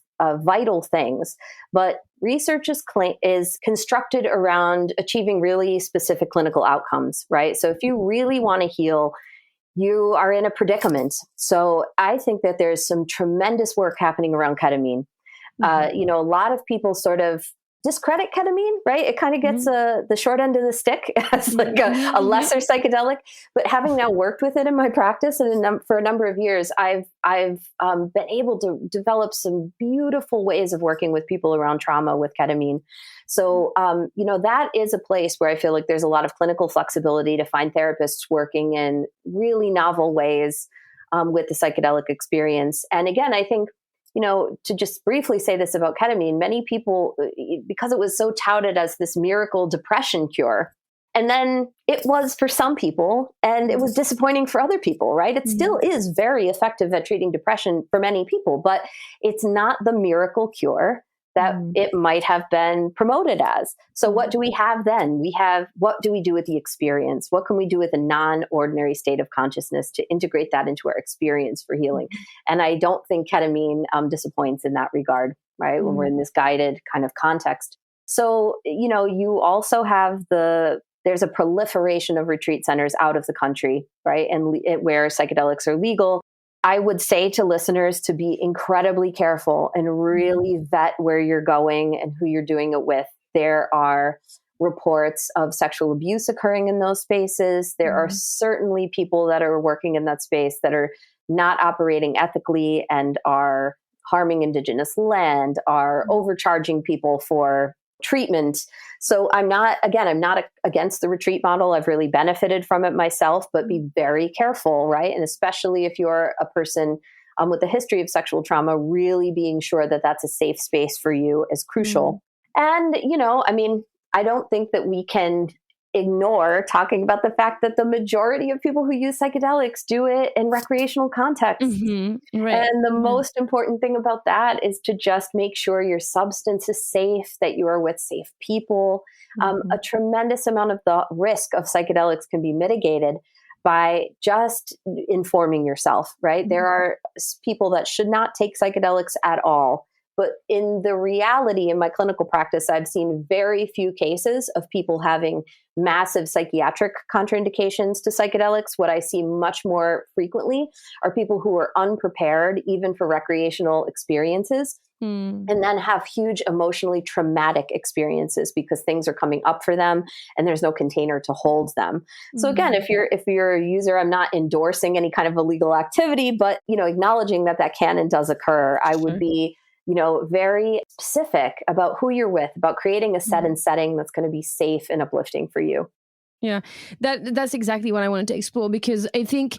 vital things, but research is constructed around achieving really specific clinical outcomes, right? So if you really want to heal, you are in a predicament. So I think that there's some tremendous work happening around ketamine. A lot of people sort of discredit ketamine, right? It kind of gets the short end of the stick as like a lesser psychedelic. But having now worked with it in my practice and for a number of years, I've been able to develop some beautiful ways of working with people around trauma with ketamine. So, that is a place where I feel like there's a lot of clinical flexibility to find therapists working in really novel ways with the psychedelic experience. And again, I think, to just briefly say this about ketamine, many people, because it was so touted as this miracle depression cure, and then it was for some people, and it was disappointing for other people, right? It still is very effective at treating depression for many people, but it's not the miracle cure that it might have been promoted as. So what do we have then? What do we do with the experience? What can we do with a non-ordinary state of consciousness to integrate that into our experience for healing? And I don't think ketamine disappoints in that regard, right? When we're in this guided kind of context. So, you also have there's a proliferation of retreat centers out of the country, right? And where psychedelics are legal. I would say to listeners to be incredibly careful and really vet where you're going and who you're doing it with. There are reports of sexual abuse occurring in those spaces. There are certainly people that are working in that space that are not operating ethically and are harming indigenous land, are overcharging people for treatment. So I'm not against the retreat model. I've really benefited from it myself, but be very careful, right? And especially if you're a person with a history of sexual trauma, really being sure that that's a safe space for you is crucial. And, I don't think that we can ignore talking about the fact that the majority of people who use psychedelics do it in recreational context. Right. And the most important thing about that is to just make sure your substance is safe, that you are with safe people. A tremendous amount of the risk of psychedelics can be mitigated by just informing yourself, right? There are people that should not take psychedelics at all. But in the reality, in my clinical practice, I've seen very few cases of people having massive psychiatric contraindications to psychedelics. What I see much more frequently are people who are unprepared, even for recreational experiences, and then have huge emotionally traumatic experiences because things are coming up for them and there's no container to hold them. So again, if you're a user, I'm not endorsing any kind of illegal activity, but acknowledging that can and does occur. I would be very specific about who you're with, about creating a set and setting that's going to be safe and uplifting for you. Yeah, that's exactly what I wanted to explore, because I think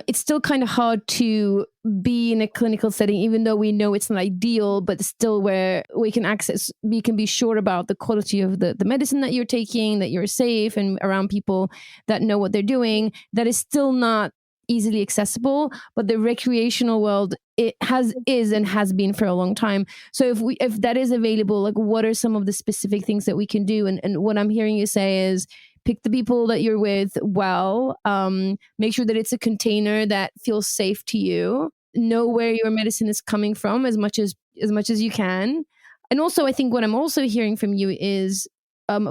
it's still kind of hard to be in a clinical setting, even though we know it's not ideal, but still where we can be sure about the quality of the medicine that you're taking, that you're safe and around people that know what they're doing. That is still not easily accessible, but the recreational world is and has been for a long time. So if that is available, like what are some of the specific things that we can do? And what I'm hearing you say is pick the people that you're with well, make sure that it's a container that feels safe to you, know where your medicine is coming from as much as you can. And also, I think what I'm also hearing from you is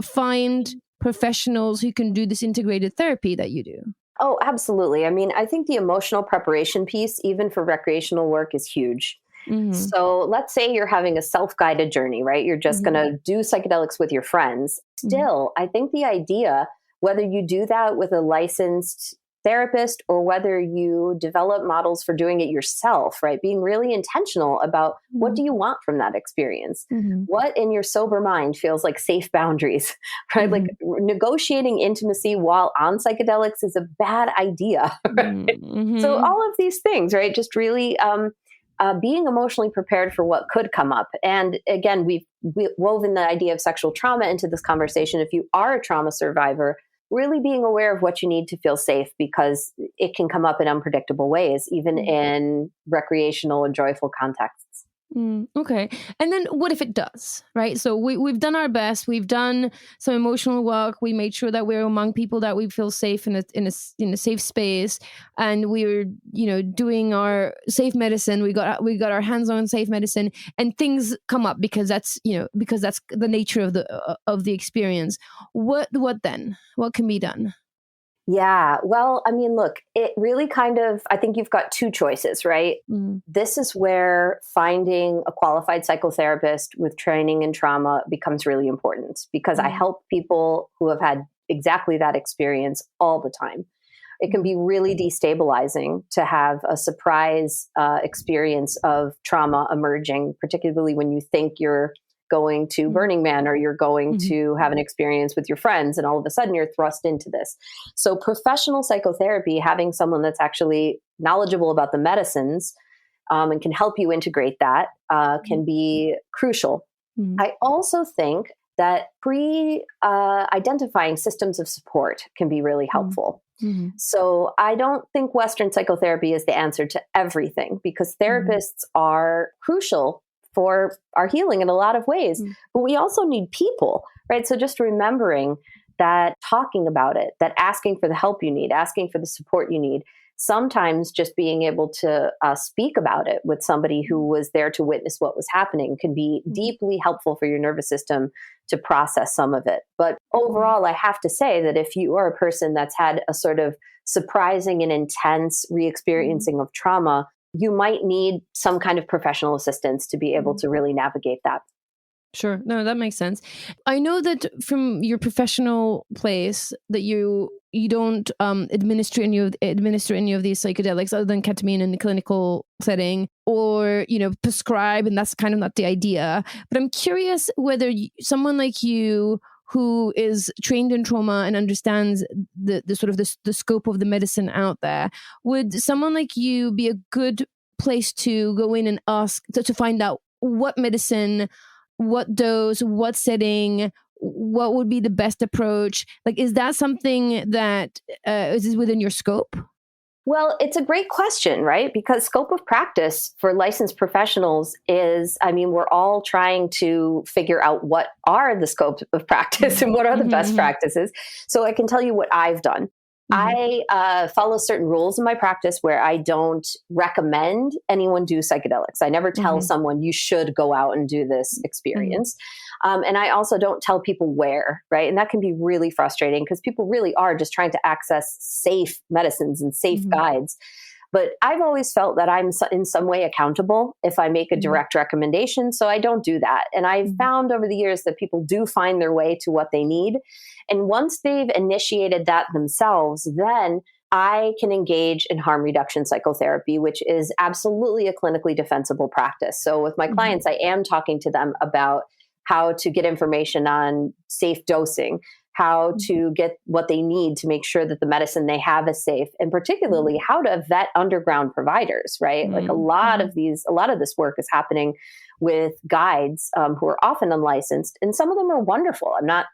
find professionals who can do this integrated therapy that you do. Oh, absolutely. I mean, I think the emotional preparation piece, even for recreational work, is huge. Mm-hmm. So let's say you're having a self-guided journey, right? You're just going to do psychedelics with your friends. Still, I think the idea, whether you do that with a licensed therapist or whether you develop models for doing it yourself, right? Being really intentional about what do you want from that experience? What in your sober mind feels like safe boundaries, right? Like negotiating intimacy while on psychedelics is a bad idea. Right? So all of these things, right? Just really being emotionally prepared for what could come up. And again, we've woven the idea of sexual trauma into this conversation. If you are a trauma survivor, really being aware of what you need to feel safe, because it can come up in unpredictable ways, even in recreational and joyful contexts. Okay. And then what if it does, right? So we've done our best. We've done some emotional work. We made sure that we're among people that we feel safe in a safe space. And we're, doing our safe medicine. We got our hands on safe medicine, and things come up because that's the nature of the experience. What then? What can be done? Yeah. Well, I mean, look, it really I think you've got two choices, right? This is where finding a qualified psychotherapist with training in trauma becomes really important, because I help people who have had exactly that experience all the time. It can be really destabilizing to have a surprise experience of trauma emerging, particularly when you think you're going to Burning Man or you're going to have an experience with your friends, and all of a sudden you're thrust into this. So professional psychotherapy, having someone that's actually knowledgeable about the medicines and can help you integrate that can be crucial. I also think that identifying systems of support can be really helpful. So I don't think Western psychotherapy is the answer to everything, because therapists are crucial for our healing in a lot of ways, but we also need people, right? So just remembering that talking about it, that asking for the help you need, asking for the support you need, sometimes just being able to speak about it with somebody who was there to witness what was happening can be deeply helpful for your nervous system to process some of it. But overall, I have to say that if you are a person that's had a sort of surprising and intense re-experiencing of trauma, you might need some kind of professional assistance to be able to really navigate that. Sure. No, that makes sense. I know that from your professional place that you don't administer any of these psychedelics other than ketamine in the clinical setting, or prescribe, and that's kind of not the idea. But I'm curious whether someone like you, who is trained in trauma and understands the sort of the scope of the medicine out there, would someone like you be a good place to go in and ask to find out what medicine, what dose, what setting, what would be the best approach? Like, is that something that is within your scope? Well, it's a great question, right? Because scope of practice for licensed professionals is, we're all trying to figure out what are the scopes of practice and what are the best practices. So I can tell you what I've done. I follow certain rules in my practice where I don't recommend anyone do psychedelics. I never tell someone you should go out and do this experience. And I also don't tell people where, right? And that can be really frustrating because people really are just trying to access safe medicines and safe guides. But I've always felt that I'm in some way accountable if I make a direct recommendation. So I don't do that. And I've found over the years that people do find their way to what they need. And once they've initiated that themselves, then I can engage in harm reduction psychotherapy, which is absolutely a clinically defensible practice. So with my clients, I am talking to them about how to get information on safe dosing, how to get what they need to make sure that the medicine they have is safe, and particularly how to vet underground providers, right? Like a lot of this work is happening with guides who are often unlicensed, and some of them are wonderful. I'm not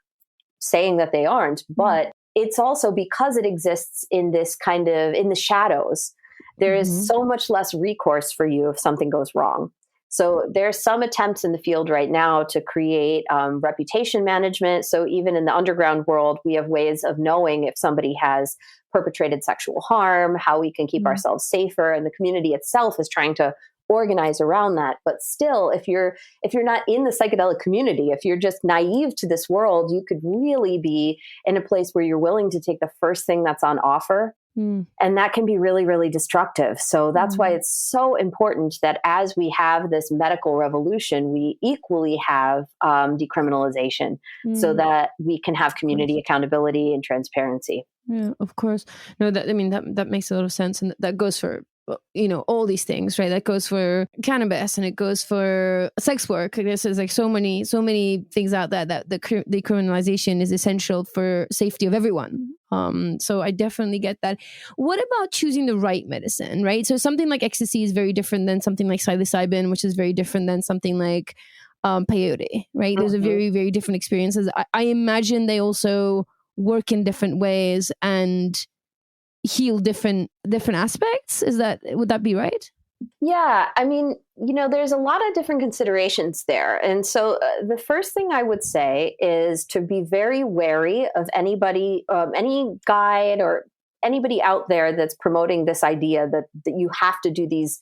saying that they aren't, but it's also because it exists in this kind of in the shadows. There is so much less recourse for you if something goes wrong. So there's some attempts in the field right now to create reputation management. So even in the underground world, we have ways of knowing if somebody has perpetrated sexual harm, how we can keep ourselves safer, and the community itself is trying to organize around that. But still, if you're not in the psychedelic community, if you're just naive to this world, you could really be in a place where you're willing to take the first thing that's on offer. And that can be really, really destructive. So that's why it's so important that as we have this medical revolution, we equally have decriminalization so that we can have community accountability and transparency. Yeah, of course. No, that makes a lot of sense. And that goes for, all these things, right? That goes for cannabis and it goes for sex work. There's like so many things out there that the decriminalization is essential for safety of everyone. So I definitely get that. What about choosing the right medicine, right? So something like ecstasy is very different than something like psilocybin, which is very different than something like peyote, right? Those are very, very different experiences. I imagine they also work in different ways and heal different aspects. Would that be right? Yeah. I mean, there's a lot of different considerations there. And so the first thing I would say is to be very wary of anybody, any guide or anybody out there that's promoting this idea that you have to do these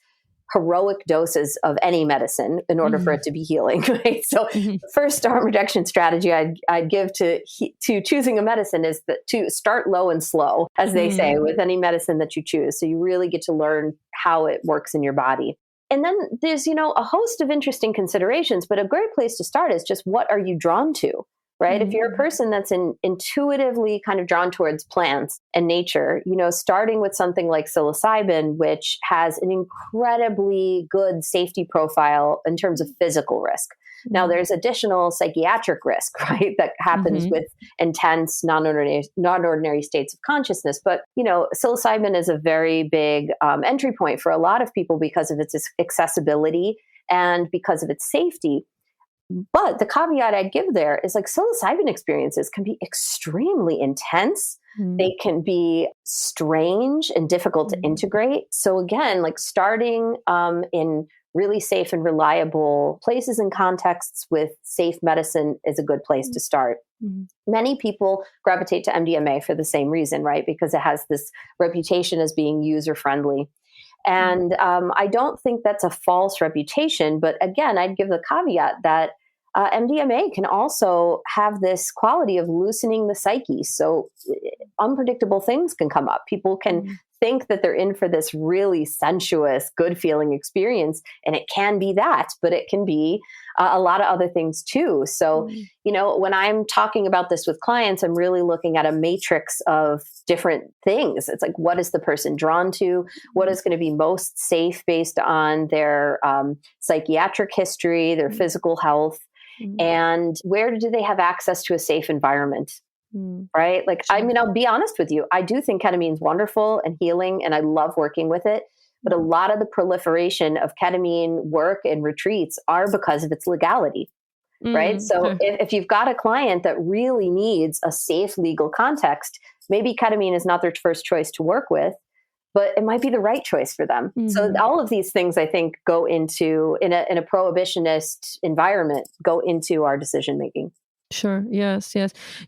heroic doses of any medicine in order for it to be healing, right? So the first harm reduction strategy I'd give to choosing a medicine is to start low and slow, as they say, with any medicine that you choose. So you really get to learn how it works in your body. And then there's, a host of interesting considerations, but a great place to start is just what are you drawn to? Right? If you're a person that's intuitively kind of drawn towards plants and nature, starting with something like psilocybin, which has an incredibly good safety profile in terms of psilocybin risk. Now, there's additional psychiatric risk, right, that happens with intense, non-ordinary states of consciousness. But, psilocybin is a very big entry point for a lot of people because of its accessibility and because of its safety. But the caveat I'd give there is like psilocybin experiences can be extremely intense. They can be strange and difficult to integrate. So again, like starting in really safe and reliable places and contexts with safe medicine is a good place to start. Many people gravitate to MDMA for the same reason, right? Because it has this reputation as being user-friendly. And I don't think that's a false reputation. But again, I'd give the caveat that MDMA can also have this quality of loosening the psyche. So unpredictable things can come up. People can think that they're in for this really sensuous, good feeling experience. And it can be that, but it can be a lot of other things too. So, when I'm talking about this with clients, I'm really looking at a matrix of different things. It's like, what is the person drawn to? What is going to be most safe based on their psychiatric history, their physical health? And where do they have access to a safe environment? Right? Like, I mean, I'll be honest with you. I do think ketamine is wonderful and healing, and I love working with it. But a lot of the proliferation of ketamine work and retreats are because of its legality. Right? So if you've got a client that really needs a safe legal context, maybe ketamine is not their first choice to work with, but it might be the right choice for them. So all of these things, I think, go into, in a prohibitionist environment, go into our decision-making. Sure. Yes.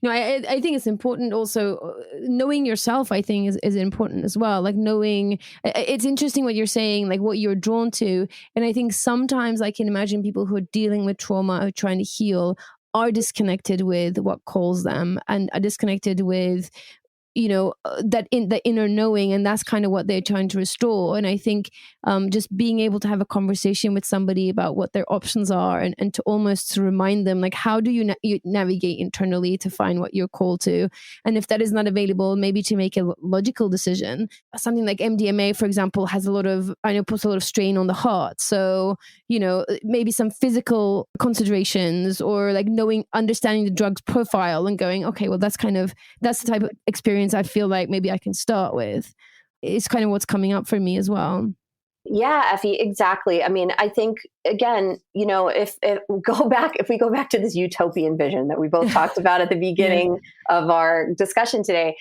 No, I think it's important also knowing yourself, I think is important as well. Like knowing, it's interesting what you're saying, like what you're drawn to. And I think sometimes I can imagine people who are dealing with trauma or trying to heal are disconnected with what calls them and are disconnected with that in the inner knowing, and that's kind of what they're trying to restore. And I think just being able to have a conversation with somebody about what their options are, and to almost to remind them, like, how do you navigate internally to find what you're called to, and if that is not available, maybe to make a logical decision. Something like MDMA, for example, has puts a lot of strain on the heart, so maybe some physical considerations, or like understanding the drug's profile and going, okay, well, that's the type of experience I feel like maybe I can start with. It's kind of what's coming up for me as well. Yeah, Effie, exactly. I mean, I think, again, if we go back to this utopian vision that we both talked about at the beginning of our discussion today,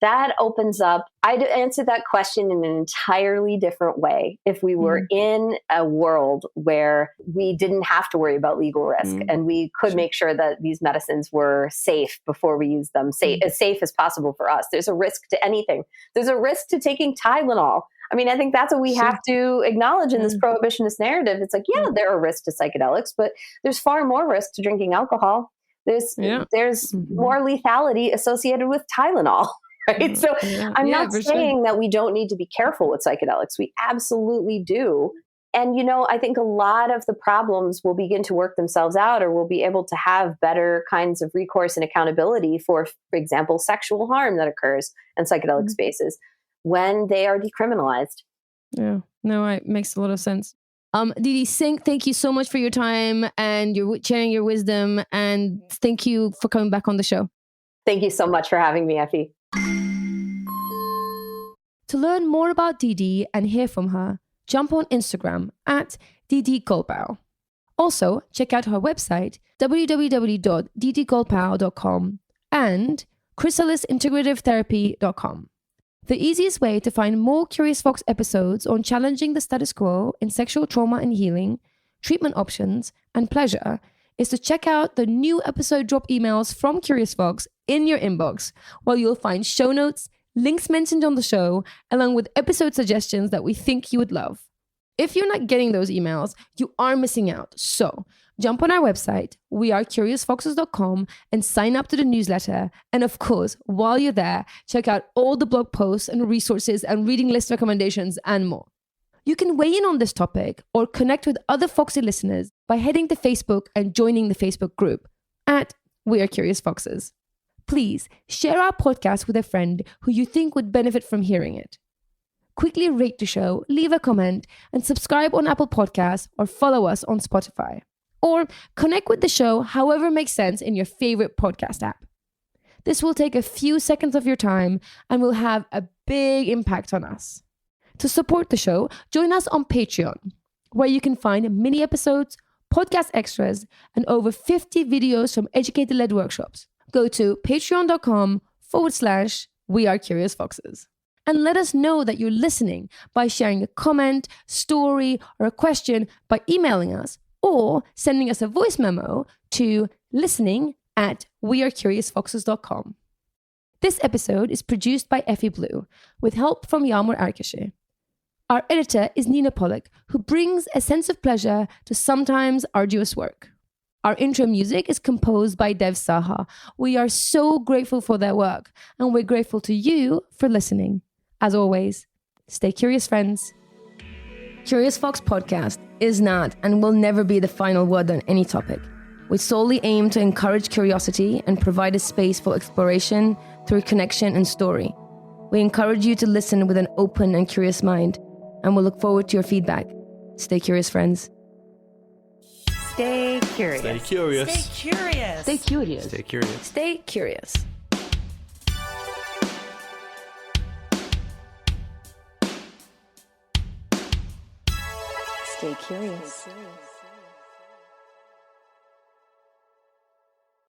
that opens up, I'd answer that question in an entirely different way. If we were in a world where we didn't have to worry about legal risk, and we could make sure that these medicines were safe before we use them, as safe as possible for us. There's a risk to anything. There's a risk to taking Tylenol. I mean, I think that's what we have to acknowledge in this prohibitionist narrative. It's like, there are risks to psychedelics, but there's far more risk to drinking alcohol. There's more lethality associated with Tylenol. Right. So I'm not saying that we don't need to be careful with psychedelics. We absolutely do. And, I think a lot of the problems will begin to work themselves out, or we'll be able to have better kinds of recourse and accountability for example, sexual harm that occurs in psychedelic spaces when they are decriminalized. Yeah, no, it makes a lot of sense. Dee Dee, thank you so much for your time and your sharing your wisdom. And thank you for coming back on the show. Thank you so much for having me, Effie. To learn more about Dee Dee and hear from her, jump on Instagram at Dee Dee Goldpaugh. Also, check out her website, www.deedeegoldpaugh.com and chrysalisintegrativetherapy.com. The easiest way to find more Curious Fox episodes on challenging the status quo in sexual trauma and healing, treatment options, and pleasure is to check out the new episode drop emails from Curious Fox in your inbox, where you'll find show notes, links mentioned on the show, along with episode suggestions that we think you would love. If you're not getting those emails, you are missing out. So jump on our website, wearecuriousfoxes.com, and sign up to the newsletter. And of course, while you're there, check out all the blog posts and resources and reading list recommendations and more. You can weigh in on this topic or connect with other Foxy listeners by heading to Facebook and joining the Facebook group at We Are Curious Foxes. Please share our podcast with a friend who you think would benefit from hearing it. Quickly rate the show, leave a comment, and subscribe on Apple Podcasts or follow us on Spotify. Or connect with the show however makes sense in your favorite podcast app. This will take a few seconds of your time and will have a big impact on us. To support the show, join us on Patreon, where you can find mini episodes, podcast extras, and over 50 videos from educator-led workshops. Go to patreon.com/wearecuriousfoxes. And let us know that you're listening by sharing a comment, story, or a question by emailing us or sending us a voice memo to listening@wearecuriousfoxes.com. This episode is produced by Effy Blue with help from Yamur Arkashi. Our editor is Nina Pollock, who brings a sense of pleasure to sometimes arduous work. Our intro music is composed by Dev Saha. We are so grateful for their work, and we're grateful to you for listening. As always, stay curious, friends. Curious Fox Podcast is not and will never be the final word on any topic. We solely aim to encourage curiosity and provide a space for exploration through connection and story. We encourage you to listen with an open and curious mind, and we'll look forward to your feedback. Stay curious, friends. Stay curious. Stay curious. Stay curious. Stay curious. Stay curious. Stay curious. Stay curious.